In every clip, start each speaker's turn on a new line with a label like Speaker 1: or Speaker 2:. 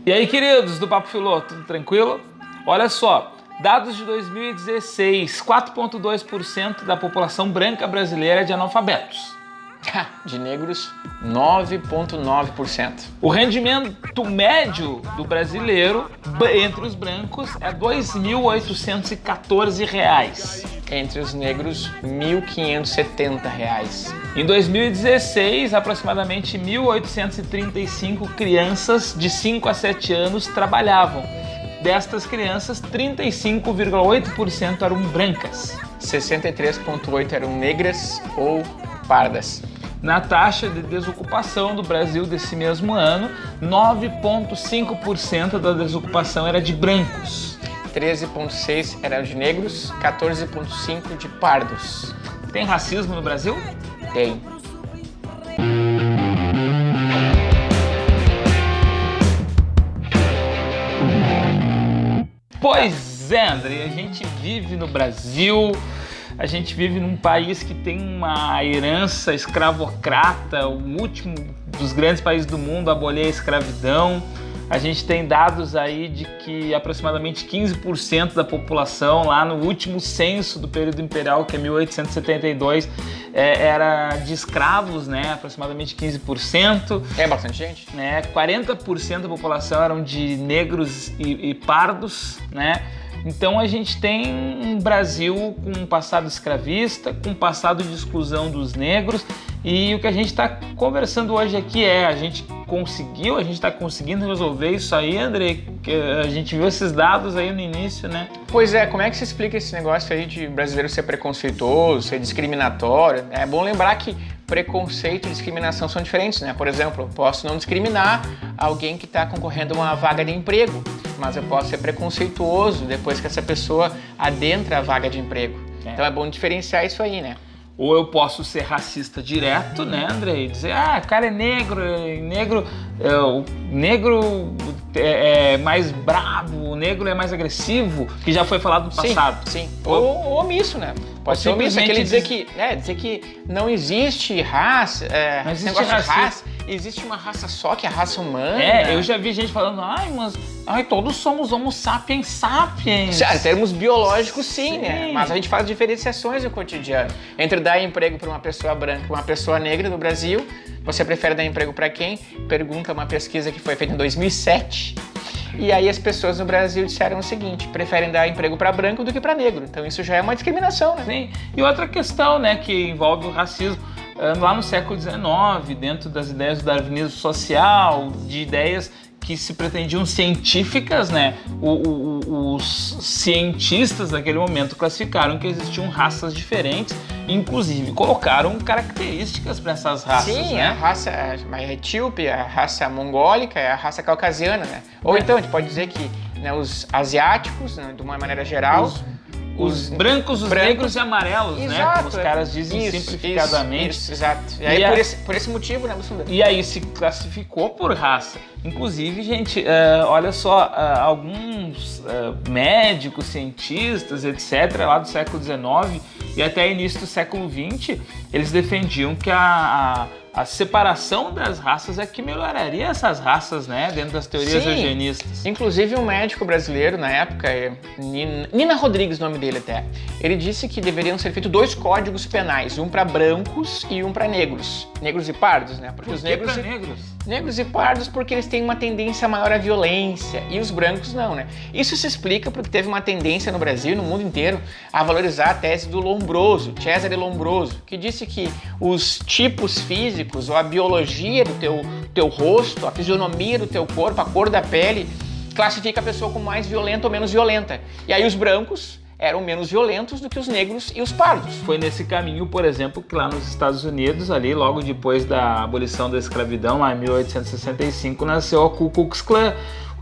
Speaker 1: E aí, queridos do Papo Filô, tudo tranquilo? Olha só, dados de 2016, 4,2% da população branca brasileira é de analfabetos.
Speaker 2: De negros, 9,9%.
Speaker 1: O rendimento médio do brasileiro entre os brancos é R$ 2.814.
Speaker 2: Entre os negros, R$ 1.570.
Speaker 1: Em 2016, aproximadamente 1.835 crianças de 5 a 7 anos trabalhavam. Destas crianças, 35,8% eram brancas.
Speaker 2: 63,8% eram negras ou pardas.
Speaker 1: Na taxa de desocupação do Brasil desse mesmo ano, 9,5% da desocupação era de brancos.
Speaker 2: 13,6% eram de negros, 14,5% de pardos.
Speaker 1: Tem racismo no Brasil?
Speaker 2: Tem.
Speaker 1: Pois é, André, a gente vive no Brasil, a gente vive num país que tem uma herança escravocrata, o último dos grandes países do mundo a abolir a escravidão. A gente tem dados aí de que aproximadamente 15% da população, lá no último censo do período imperial, que é 1872, era de escravos, né? Aproximadamente 15%.
Speaker 2: É bastante gente.
Speaker 1: Né? 40% da população eram de negros e pardos, né? Então a gente tem um Brasil com um passado escravista, com um passado de exclusão dos negros, e o que a gente está conversando hoje aqui a gente está conseguindo resolver isso aí, André? A gente viu esses dados aí no início, né?
Speaker 2: Pois é, como é que se explica esse negócio aí de brasileiro ser preconceituoso, ser discriminatório? É bom lembrar que preconceito e discriminação são diferentes, né? Por exemplo, eu posso não discriminar alguém que está concorrendo a uma vaga de emprego, mas eu posso ser preconceituoso depois que essa pessoa adentra a vaga de emprego. Então é bom diferenciar isso aí, né?
Speaker 1: Ou eu posso ser racista direto, né, André? E dizer, o cara é negro, o negro é mais bravo, o negro é mais agressivo, que já foi falado no passado.
Speaker 2: Sim. Ou omisso, né? Pode ser omisso, aquele dizer que não existe raça,
Speaker 1: não existe raça.
Speaker 2: Existe uma raça só, que é a raça humana.
Speaker 1: Eu já vi gente falando, todos somos homo sapiens sapiens.
Speaker 2: Em termos biológicos, sim, né? Mas a gente faz diferenciações no cotidiano. Entre dar emprego para uma pessoa branca e uma pessoa negra no Brasil, você prefere dar emprego para quem? Pergunta uma pesquisa que foi feita em 2007. E aí as pessoas no Brasil disseram o seguinte, preferem dar emprego para branco do que para negro. Então isso já é uma discriminação, né?
Speaker 1: Sim. E outra questão, né, que envolve o racismo, lá no século XIX, dentro das ideias do darwinismo social, de ideias que se pretendiam científicas, né? Os cientistas naquele momento classificaram que existiam raças diferentes, inclusive colocaram características para essas raças.
Speaker 2: Sim,
Speaker 1: né?
Speaker 2: A raça etíope, a raça mongólica, a raça caucasiana, né? Ou então a gente pode dizer que, né, os asiáticos, né, de uma maneira geral,
Speaker 1: os brancos, os negros e amarelos,
Speaker 2: exato,
Speaker 1: né? Como os caras dizem simplificadamente.
Speaker 2: Isso, exato. E aí, por esse motivo, né, Lucinda?
Speaker 1: E aí se classificou por raça. Inclusive, gente, olha só, alguns médicos, cientistas, etc., lá do século XIX e até início do século XX, eles defendiam que a separação das raças é que melhoraria essas raças, né, dentro das teorias eugenistas.
Speaker 2: Inclusive um médico brasileiro na época, Nina Rodrigues, o nome dele até, ele disse que deveriam ser feitos 2 códigos penais, um para brancos e um para negros e pardos, né? Porque
Speaker 1: os negros e negros?
Speaker 2: Negros e pardos porque eles têm uma tendência maior à violência e os brancos não, né? Isso se explica porque teve uma tendência no Brasil e no mundo inteiro a valorizar a tese do Lombroso, Cesare Lombroso, que disse que os tipos físicos ou a biologia do teu rosto, a fisionomia do teu corpo, a cor da pele, classifica a pessoa como mais violenta ou menos violenta. E aí os brancos eram menos violentos do que os negros e os pardos.
Speaker 1: Foi nesse caminho, por exemplo, que lá nos Estados Unidos, ali logo depois da abolição da escravidão, lá em 1865, nasceu a Ku Klux Klan.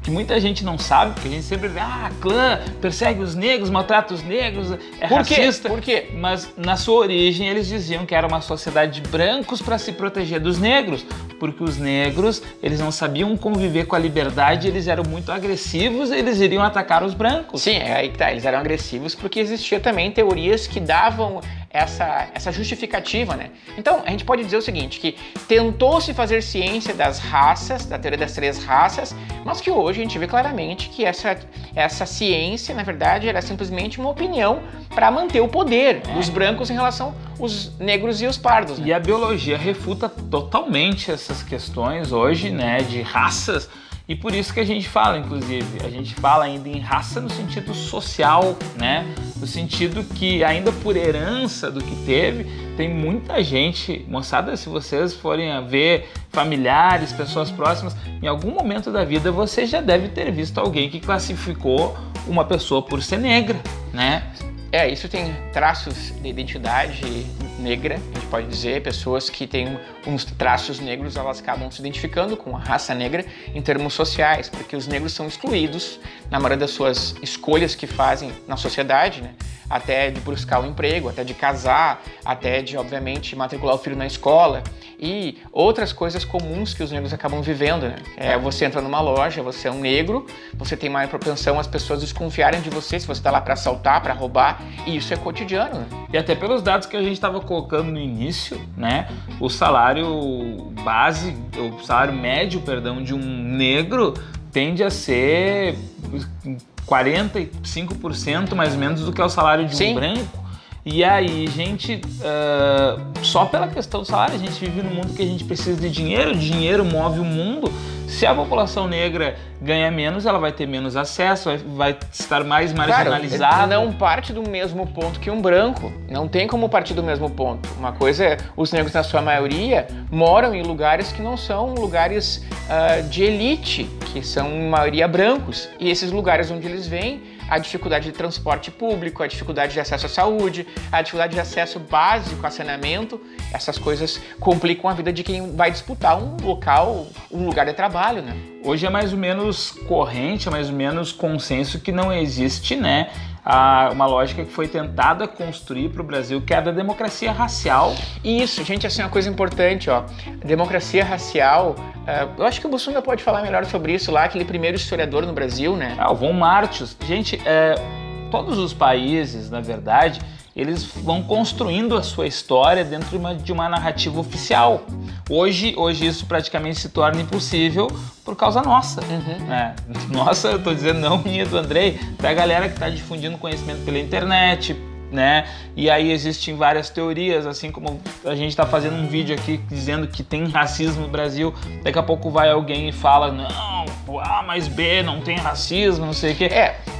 Speaker 1: Que muita gente não sabe, porque a gente sempre vê, clã, persegue os negros, maltrata os negros, racista.
Speaker 2: Por quê?
Speaker 1: Mas na sua origem eles diziam que era uma sociedade de brancos para se proteger dos negros, porque os negros, eles não sabiam conviver com a liberdade, eles eram muito agressivos, eles iriam atacar os brancos.
Speaker 2: Sim, é aí que tá, eles eram agressivos porque existia também teorias que davam essa justificativa, né? Então, a gente pode dizer o seguinte, que tentou-se fazer ciência das raças, da teoria das 3 raças, mas que hoje a gente vê claramente que essa ciência, na verdade, era simplesmente uma opinião para manter o poder dos brancos em relação aos negros e os pardos. Né?
Speaker 1: E a biologia refuta totalmente essas questões hoje, né, de raças. E por isso que a gente fala, inclusive, a gente fala ainda em raça no sentido social, né? No sentido que ainda por herança do que teve, tem muita gente, moçada, se vocês forem a ver familiares, pessoas próximas, em algum momento da vida você já deve ter visto alguém que classificou uma pessoa por ser negra, né?
Speaker 2: Isso tem traços de identidade negra, a gente pode dizer, pessoas que têm uns traços negros, elas acabam se identificando com a raça negra em termos sociais, porque os negros são excluídos na maioria das suas escolhas que fazem na sociedade, né? Até de buscar um emprego, até de casar, até de, obviamente, matricular o filho na escola e outras coisas comuns que os negros acabam vivendo, né? Você entra numa loja, você é um negro, você tem mais propensão as pessoas desconfiarem de você se você está lá para assaltar, para roubar, e isso é cotidiano, né?
Speaker 1: E até pelos dados que a gente estava colocando no início, né? O salário base, o salário médio, perdão, de um negro tende a ser 45% mais ou menos do que é o salário de um branco. E aí, gente, só pela questão do salário, a gente vive num mundo que a gente precisa de dinheiro, o dinheiro move o mundo. Se a população negra ganha menos, ela vai ter menos acesso, vai estar mais marginalizada.
Speaker 2: Claro, não parte do mesmo ponto que um branco, não tem como partir do mesmo ponto. Uma coisa é, os negros na sua maioria moram em lugares que não são lugares de elite, que são em maioria brancos. E esses lugares onde eles vêm, a dificuldade de transporte público, a dificuldade de acesso à saúde, a dificuldade de acesso básico a saneamento, essas coisas complicam a vida de quem vai disputar um lugar de trabalho, né?
Speaker 1: Hoje é mais ou menos corrente, é mais ou menos consenso que não existe, né, uma lógica que foi tentada construir para o Brasil, que é a da democracia racial.
Speaker 2: Isso, gente, assim, uma coisa importante, ó, democracia racial, eu acho que o Bussunda pode falar melhor sobre isso lá, aquele primeiro historiador no Brasil, né?
Speaker 1: O von Martius. Gente, todos os países, na verdade, eles vão construindo a sua história dentro de uma narrativa oficial. Hoje isso praticamente se torna impossível por causa nossa. Nossa, eu tô dizendo não minha, do Andrei, da galera que está difundindo conhecimento pela internet, né? E aí existem várias teorias, assim como a gente está fazendo um vídeo aqui dizendo que tem racismo no Brasil, daqui a pouco vai alguém e fala, não, A mais B não tem racismo, não sei o quê.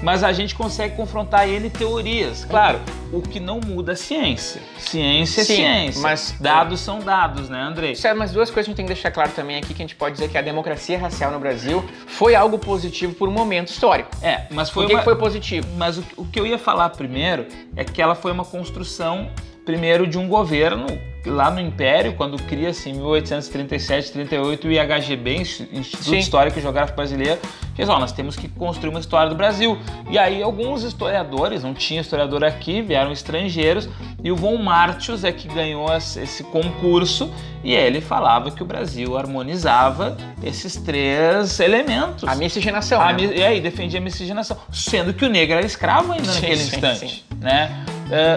Speaker 1: Mas a gente consegue confrontar ele teorias. Claro, o que não muda é ciência. Ciência é ciência. Mas dados são dados, né, Andrei?
Speaker 2: Mas duas coisas que a gente tem que deixar claro também aqui, que a gente pode dizer que a democracia racial no Brasil foi algo positivo por um momento histórico.
Speaker 1: Mas foi
Speaker 2: Por que foi positivo?
Speaker 1: Mas o que eu ia falar primeiro é que ela foi uma construção, primeiro, de um governo lá no Império, quando cria-se em 1837, 38 o IHGB, Instituto Histórico e Geográfico Brasileiro, diz, nós temos que construir uma história do Brasil. E aí alguns historiadores, não tinha historiador aqui, vieram estrangeiros, e o von Martius é que ganhou esse concurso, e ele falava que o Brasil harmonizava esses 3 elementos.
Speaker 2: A miscigenação.
Speaker 1: E aí defendia a miscigenação, sendo que o negro era escravo ainda naquele instante, né?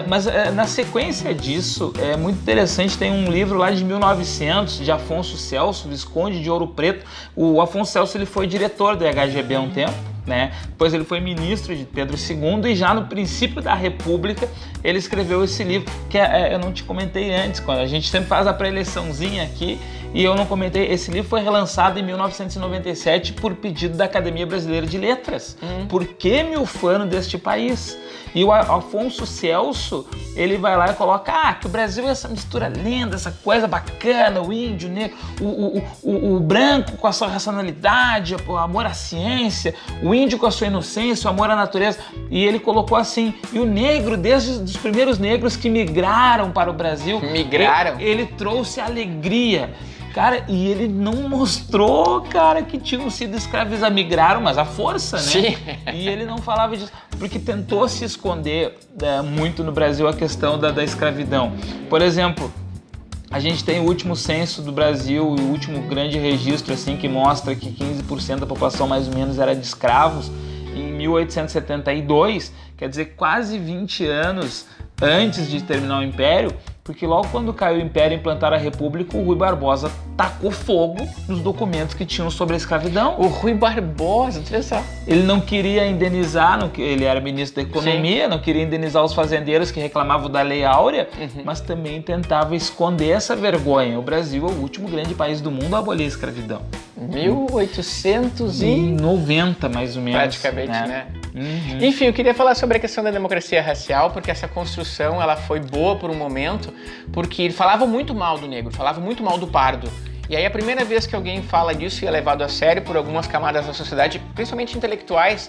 Speaker 1: Mas na sequência disso, é muito interessante, tem um livro lá de 1900, de Afonso Celso, Visconde de Ouro Preto. O Afonso Celso ele foi diretor do IHGB há um tempo, né? Depois ele foi ministro de Pedro II e já no princípio da República ele escreveu esse livro, que eu não te comentei antes, quando a gente sempre faz a pré-eleiçãozinha aqui, e eu não comentei, esse livro foi relançado em 1997 por pedido da Academia Brasileira de Letras. Por que me ufano deste país? E o Afonso Celso, ele vai lá e coloca que o Brasil é essa mistura linda, essa coisa bacana, o índio, o negro, o branco com a sua racionalidade, o amor à ciência, o índio com a sua inocência, o amor à natureza. E ele colocou assim, e o negro, desde os primeiros negros que migraram para o Brasil, ele trouxe alegria. Cara, e ele não mostrou, cara, que tinham sido escravizados, migraram, mas à força, né?
Speaker 2: Sim.
Speaker 1: E ele não falava disso, porque tentou se esconder muito no Brasil a questão da escravidão. Por exemplo, a gente tem o último censo do Brasil, o último grande registro, assim, que mostra que 15% da população, mais ou menos, era de escravos, em 1872, quer dizer, quase 20 anos antes de terminar o Império, porque logo quando caiu o Império e implantaram a República, o Rui Barbosa tacou fogo nos documentos que tinham sobre a escravidão.
Speaker 2: O Rui Barbosa, interessante.
Speaker 1: Ele não queria indenizar, ele era ministro da Economia, não queria indenizar os fazendeiros que reclamavam da Lei Áurea, mas também tentava esconder essa vergonha. O Brasil é o último grande país do mundo a abolir a escravidão.
Speaker 2: 1890,
Speaker 1: mais ou menos.
Speaker 2: Praticamente, né? Enfim, eu queria falar sobre a questão da democracia racial, porque essa construção ela foi boa por um momento, porque ele falava muito mal do negro, falava muito mal do pardo. E aí a primeira vez que alguém fala disso e é levado a sério por algumas camadas da sociedade, principalmente intelectuais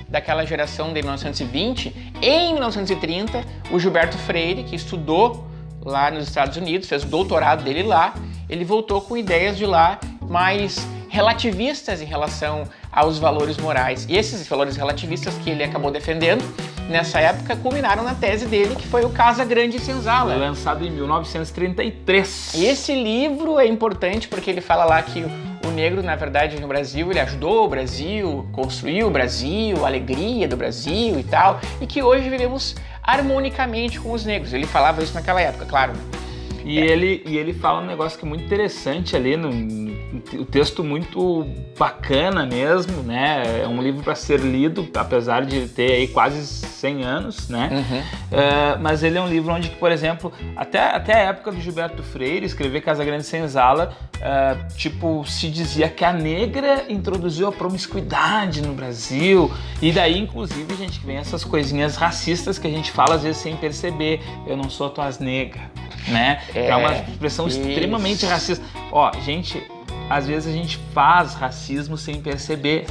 Speaker 2: daquela geração de 1920, em 1930, o Gilberto Freire, que estudou lá nos Estados Unidos, fez o doutorado dele lá, ele voltou com ideias de lá mais relativistas em relação aos valores morais. E esses valores relativistas que ele acabou defendendo, nessa época, culminaram na tese dele, que foi o Casa Grande e Senzala.
Speaker 1: Lançado em 1933.
Speaker 2: E esse livro é importante porque ele fala lá que o negro, na verdade, no Brasil, ele ajudou o Brasil, construiu o Brasil, a alegria do Brasil e tal, e que hoje vivemos harmonicamente com os negros. Ele falava isso naquela época, claro.
Speaker 1: E ele fala um negócio que é muito interessante ali, o texto muito bacana mesmo, né? É um livro para ser lido, apesar de ter aí quase 100 anos, né? Mas ele é um livro onde, por exemplo, até a época do Gilberto Freire, escrever Casa Grande e Senzala, se dizia que a negra introduziu a promiscuidade no Brasil, e daí, inclusive, gente, que vem essas coisinhas racistas que a gente fala às vezes sem perceber. Eu não sou tuas negras, né? É uma expressão extremamente racista. Ó, gente, às vezes a gente faz racismo sem perceber.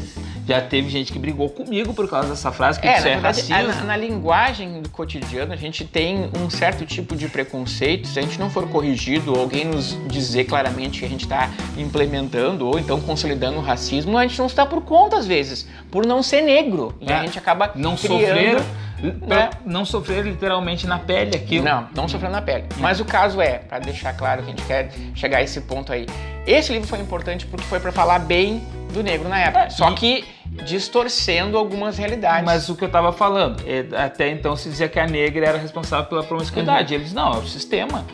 Speaker 1: Já teve gente que brigou comigo por causa dessa frase, que isso é racismo.
Speaker 2: Na linguagem do cotidiano, a gente tem um certo tipo de preconceito. Se a gente não for corrigido, ou alguém nos dizer claramente que a gente está implementando ou então consolidando o racismo, a gente não está por conta, às vezes, por não ser negro. E a gente acaba
Speaker 1: não sofrer literalmente na pele aquilo.
Speaker 2: Não sofrer na pele. Mas o caso para deixar claro que a gente quer chegar a esse ponto aí, esse livro foi importante porque foi para falar bem do negro na época, só que distorcendo algumas realidades.
Speaker 1: Mas o que eu estava falando, até então se dizia que a negra era responsável pela promiscuidade. Eles, não, é o sistema.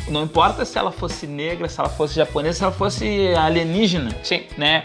Speaker 1: Não importa se ela fosse negra, se ela fosse japonesa, se ela fosse alienígena.
Speaker 2: Sim.
Speaker 1: Né?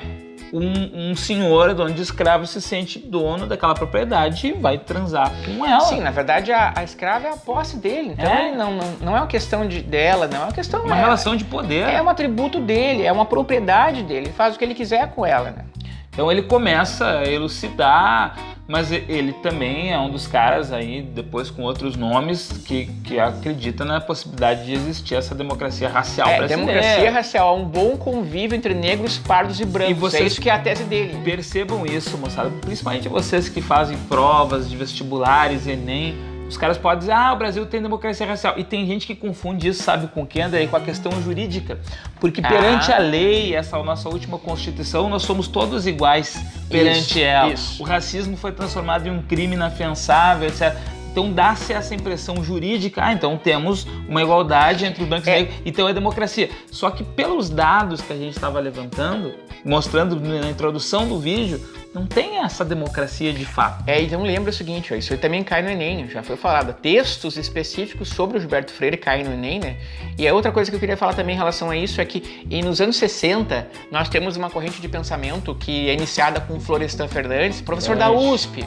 Speaker 1: Um senhor, dono de escravo, se sente dono daquela propriedade e vai transar com ela.
Speaker 2: Sim, na verdade a escrava é a posse dele. Então não é uma questão dela, não é uma questão...
Speaker 1: Uma relação de poder.
Speaker 2: É um atributo dele, é uma propriedade dele. Ele faz o que ele quiser com ela, né?
Speaker 1: Então ele começa a elucidar, mas ele também é um dos caras aí, depois com outros nomes, que acredita na possibilidade de existir essa democracia racial brasileira.
Speaker 2: Democracia racial, um bom convívio entre negros, pardos e brancos. E vocês, é isso que é a tese dele.
Speaker 1: Percebam isso, moçada, principalmente vocês que fazem provas de vestibulares, Enem. Os caras podem dizer, o Brasil tem democracia racial. E tem gente que confunde isso, sabe com o que, André? Com a questão jurídica. Porque perante a lei, essa nossa última Constituição, nós somos todos iguais perante ela. Isso. O racismo foi transformado em um crime inafiançável, etc. Então dá-se essa impressão jurídica, então temos uma igualdade entre o branco e o negro, então é democracia. Só que pelos dados que a gente estava levantando, mostrando na introdução do vídeo, não tem essa democracia de fato.
Speaker 2: Então lembra o seguinte, isso aí também cai no Enem, já foi falado, textos específicos sobre o Gilberto Freire caem no Enem, né? E a outra coisa que eu queria falar também em relação a isso é que nos anos 60 nós temos uma corrente de pensamento que é iniciada com Florestan Fernandes, professor da USP.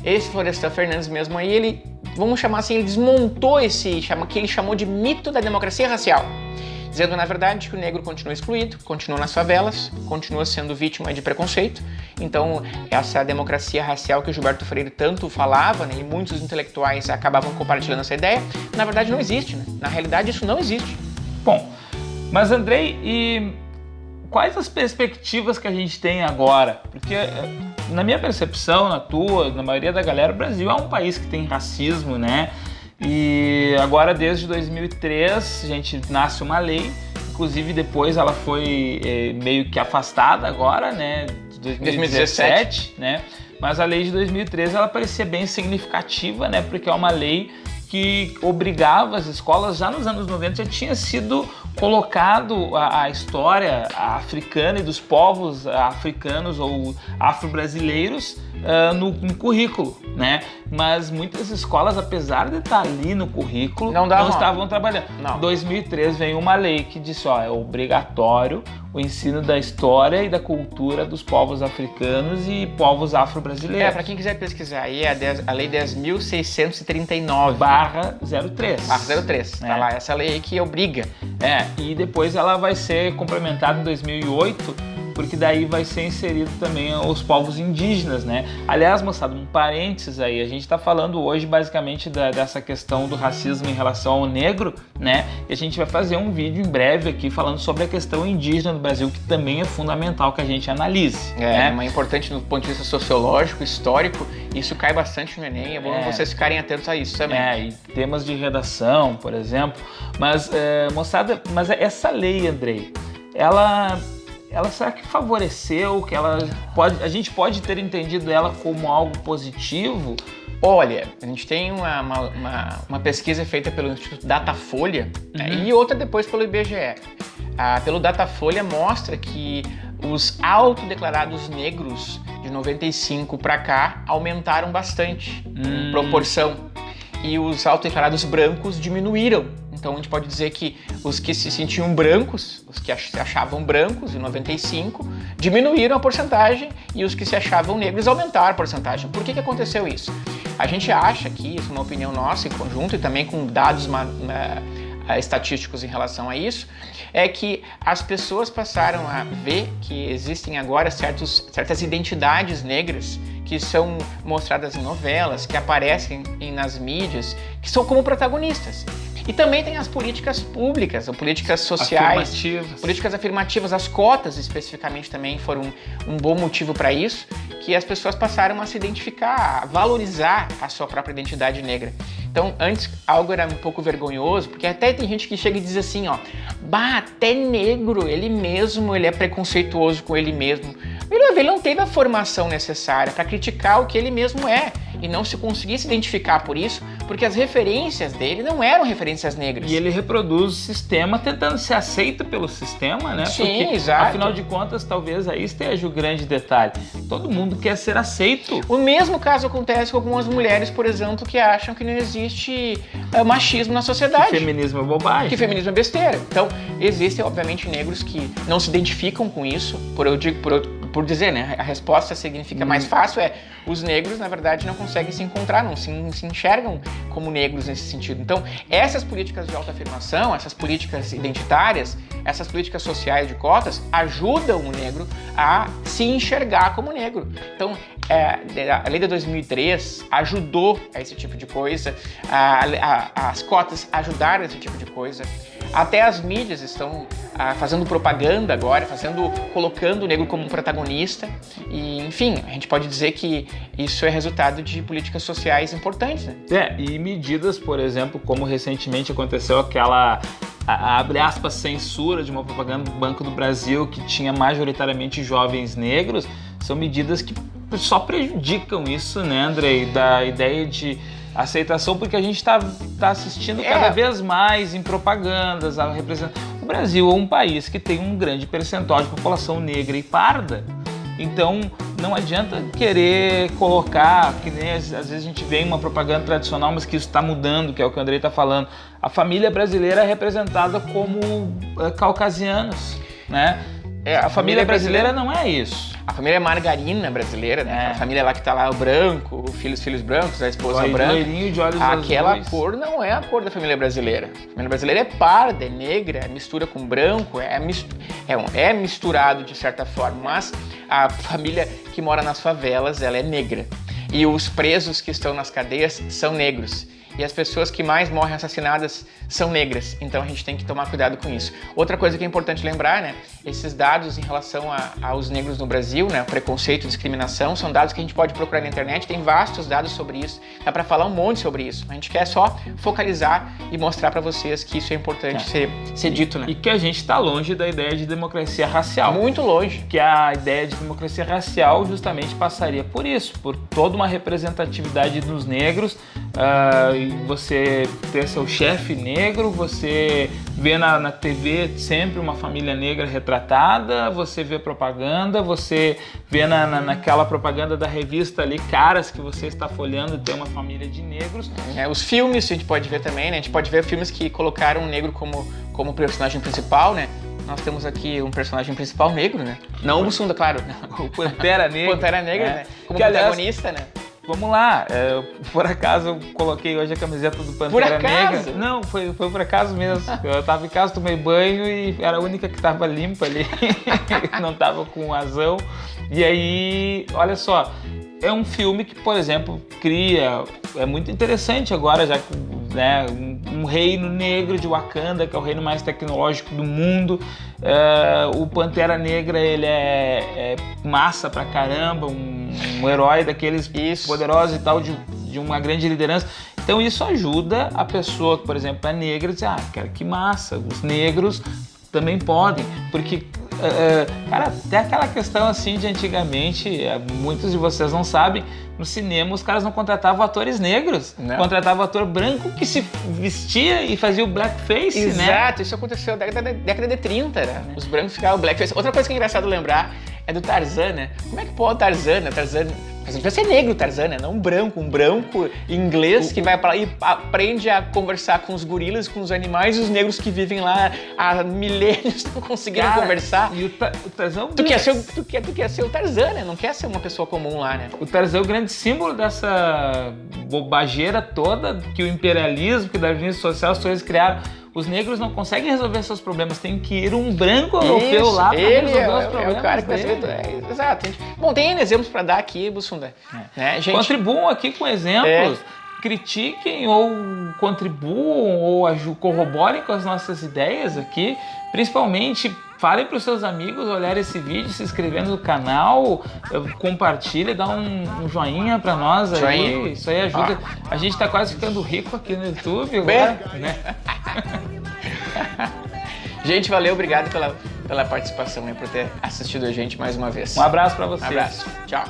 Speaker 2: Esse Florestan Fernandes mesmo aí, ele, vamos chamar assim, ele desmontou que ele chamou de mito da democracia racial. Dizendo, na verdade, que o negro continua excluído, continua nas favelas, continua sendo vítima de preconceito. Então, essa democracia racial que o Gilberto Freire tanto falava, né, e muitos intelectuais acabavam compartilhando essa ideia, na verdade não existe, né? Na realidade, isso não existe.
Speaker 1: Bom, mas Andrei, e quais as perspectivas que a gente tem agora? Porque, na minha percepção, na tua, na maioria da galera, o Brasil é um país que tem racismo, né? E agora, desde 2003, a gente nasce uma lei, inclusive depois ela foi meio que afastada agora, né, de 2017, né, mas a lei de 2013 ela parecia bem significativa, né, porque é uma lei que obrigava as escolas, já nos anos 90 já tinha sido colocado a história africana e dos povos africanos ou afro-brasileiros no currículo, né? Mas muitas escolas, apesar de estar ali no currículo, não estavam trabalhando. Em 2003 veio uma lei que disse, é obrigatório o ensino da história e da cultura dos povos africanos e povos afro-brasileiros.
Speaker 2: Para quem quiser pesquisar, aí é a Lei 10.639
Speaker 1: /03.
Speaker 2: /03, tá lá, essa lei aí que obriga.
Speaker 1: E depois ela vai ser complementada em 2008, porque daí vai ser inserido também os povos indígenas, né? Aliás, moçada, um parênteses aí, a gente está falando hoje basicamente dessa questão do racismo em relação ao negro, né? E a gente vai fazer um vídeo em breve aqui falando sobre a questão indígena no Brasil, que também é fundamental que a gente analise.
Speaker 2: É importante no ponto de vista sociológico, histórico, isso cai bastante no Enem, é bom vocês ficarem atentos a isso também.
Speaker 1: E temas de redação, por exemplo. Mas, moçada, essa lei, Andrei, ela será que favoreceu, que a gente pode ter entendido ela como algo positivo?
Speaker 2: Olha, a gente tem uma pesquisa feita pelo Instituto Datafolha, e outra depois pelo IBGE. Pelo Datafolha mostra que os autodeclarados negros de 95 para cá aumentaram bastante em proporção, e os autodeclarados brancos diminuíram. Então a gente pode dizer que os que se sentiam brancos, os que se achavam brancos em 95, diminuíram a porcentagem, e os que se achavam negros aumentaram a porcentagem. Por que aconteceu isso? A gente acha que, isso é uma opinião nossa em conjunto e também com dados estatísticos em relação a isso, é que as pessoas passaram a ver que existem agora certas identidades negras que são mostradas em novelas, que aparecem nas mídias, que são como protagonistas. E também tem as políticas públicas, ou políticas sociais, políticas afirmativas, as cotas especificamente também foram um bom motivo para isso, que as pessoas passaram a se identificar, a valorizar a sua própria identidade negra. Então, antes algo era um pouco vergonhoso, porque até tem gente que chega e diz assim, até negro, ele é preconceituoso com ele mesmo. Ele não teve a formação necessária para criticar o que ele mesmo é e não se conseguir se identificar por isso, porque as referências dele não eram referências negras.
Speaker 1: E ele reproduz o sistema tentando ser aceito pelo sistema, né?
Speaker 2: Sim,
Speaker 1: porque,
Speaker 2: exato.
Speaker 1: Afinal de contas, talvez aí esteja o grande detalhe. Todo mundo quer ser aceito.
Speaker 2: O mesmo caso acontece com algumas mulheres, por exemplo, que acham que não existe machismo na sociedade.
Speaker 1: Que feminismo é bobagem.
Speaker 2: Que feminismo é besteira. Então, existem, obviamente, negros que não se identificam com isso, por dizer, né? A resposta significa mais fácil os negros, na verdade, não conseguem se encontrar, não se enxergam como negros nesse sentido. Então, essas políticas de autoafirmação, essas políticas identitárias, essas políticas sociais de cotas ajudam o negro a se enxergar como negro. Então, a lei de 2003 ajudou a esse tipo de coisa, as cotas ajudaram a esse tipo de coisa. Até as mídias estão fazendo propaganda agora, colocando o negro como um protagonista. E, enfim, a gente pode dizer que isso é resultado de políticas sociais importantes, né?
Speaker 1: E medidas, por exemplo, como recentemente aconteceu aquela, abre aspas, censura de uma propaganda do Banco do Brasil que tinha majoritariamente jovens negros, são medidas que só prejudicam isso, né, Andrei? Da ideia de aceitação, porque a gente está assistindo cada vez mais em propagandas. O Brasil é um país que tem um grande percentual de população negra e parda. Então, não adianta querer colocar, que nem às vezes a gente vê em uma propaganda tradicional, mas que isso está mudando, que é o que o Andrei está falando. A família brasileira é representada como caucasianos, né? A família brasileira não é isso.
Speaker 2: A família margarina brasileira, né? A família lá que tá lá, o branco, filhos brancos, a esposa branca.
Speaker 1: De olhos
Speaker 2: aquela
Speaker 1: azuis.
Speaker 2: Cor não é a cor da família brasileira. A família brasileira é parda, é negra, mistura com branco, é misturado de certa forma, mas a família que mora nas favelas, ela é negra. E os presos que estão nas cadeias são negros. E as pessoas que mais morrem assassinadas são negras. Então a gente tem que tomar cuidado com isso. Outra coisa que é importante lembrar, né? Esses dados em relação aos negros no Brasil, né? Preconceito e discriminação, são dados que a gente pode procurar na internet. Tem vastos dados sobre isso. Dá para falar um monte sobre isso. A gente quer só focalizar e mostrar para vocês que isso é importante ser dito, né?
Speaker 1: E que a gente está longe da ideia de democracia racial.
Speaker 2: Muito longe.
Speaker 1: Que a ideia de democracia racial justamente passaria por isso, por toda uma representatividade dos negros e você ter seu chefe negro, você vê na TV sempre uma família negra retratada, você vê propaganda, você vê naquela propaganda da revista ali, caras que você está folhando, tem uma família de negros.
Speaker 2: Os filmes a gente pode ver também, né? A gente pode ver filmes que colocaram o negro como personagem principal, né? Nós temos aqui um personagem principal negro, né? Não o Bussunda, claro.
Speaker 1: O Pantera Negra.
Speaker 2: Pantera Negra, né? Como
Speaker 1: que,
Speaker 2: protagonista, né?
Speaker 1: Vamos lá, por acaso eu coloquei hoje a camiseta do Pantera Negra. Não, foi por acaso mesmo. Eu tava em casa, tomei banho e era a única que tava limpa ali, não tava com azão. E aí, olha só, é um filme que, por exemplo, é muito interessante agora, já que, né, um reino negro de Wakanda, que é o reino mais tecnológico do mundo. O Pantera Negra, ele é massa pra caramba, um herói daqueles poderosos e tal, de uma grande liderança. Então isso ajuda a pessoa que, por exemplo, é negra, a dizer, cara, que massa, os negros também podem, porque cara, até aquela questão assim de antigamente, muitos de vocês não sabem, no cinema os caras não contratavam atores negros, contratavam ator branco que se vestia e fazia o blackface, né?
Speaker 2: Exato, isso aconteceu na década de 30, né? Os brancos ficavam blackface. Outra coisa que é engraçado lembrar é do Tarzan, né? Como é que pode o Tarzan, né? Tarzan devia ser negro, Tarzan, né? Não um branco inglês que vai pra lá e aprende a conversar com os gorilas, com os animais, e os negros que vivem lá há milênios não conseguiram conversar.
Speaker 1: E o Tarzan...
Speaker 2: Tu quer ser o Tarzan, né? Não quer ser uma pessoa comum lá, né?
Speaker 1: O Tarzan é o grande símbolo dessa bobageira toda que o imperialismo, que o darwinismo social, as coisas criaram. Os negros não conseguem resolver seus problemas, tem que ir um branco europeu lá para resolver os problemas.
Speaker 2: É o cara que vai saber. Exato. Bom, tem exemplos para dar aqui, Bussunda. Né, gente?
Speaker 1: Contribuam aqui com exemplos, critiquem ou contribuam ou corroborem com as nossas ideias aqui. Principalmente, falem para os seus amigos olharem esse vídeo, se inscrever no canal, compartilha, dá um joinha para nós aí. Isso aí ajuda. A gente está quase ficando rico aqui no YouTube agora, né?
Speaker 2: Gente, valeu, obrigado pela participação e por ter assistido a gente mais uma vez.
Speaker 1: Um abraço para vocês.
Speaker 2: Um abraço. Tchau.